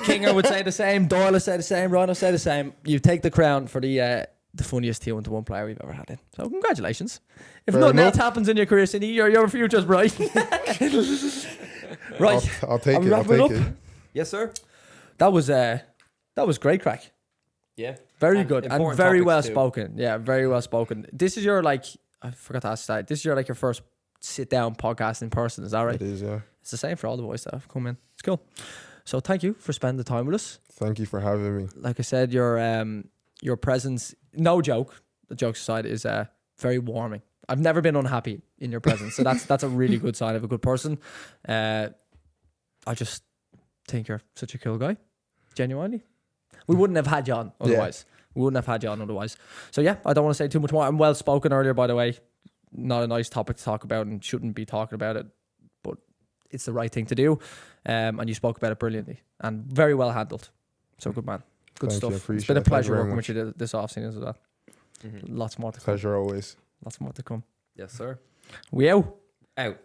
Kinger would say the same. Doyle would say the same. Ryan would say the same. You take the crown for the funniest T1-1 player we've ever had in. So congratulations. If Fair nothing enough. else happens in your career, Cindy, your future's bright. Right. I'll take I'm it. I'll wrapping take it it. up. Yes, sir. That was great crack. Yeah. Very And good and important very topics well too. spoken. Yeah, very well spoken. This is your I forgot to ask that. This is your first sit down podcast in person. Is that right? It is, yeah. It's the same for all the boys that have come in. It's cool. So thank you for spending the time with us. Thank you for having me. Like I said, your presence, no joke, the jokes aside, is very warming. I've never been unhappy in your presence, so that's a really good sign of a good person. I just think you're such a cool guy, genuinely. We wouldn't have had you on otherwise. We wouldn't have had you on otherwise. So yeah, I don't want to say too much more. I'm well spoken earlier, by the way. Not a nice topic to talk about and shouldn't be talking about it, but it's the right thing to do. And you spoke about it brilliantly and very well handled. So good man. Good Thank you, stuff. I It's been a appreciate it. Thank you pleasure very working much. with you this off-season as well. Lots more to come. Pleasure always. Lots more to come. Yes, sir. We out. Out.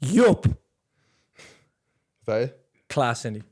Yup. Is that it? Class, Cindy.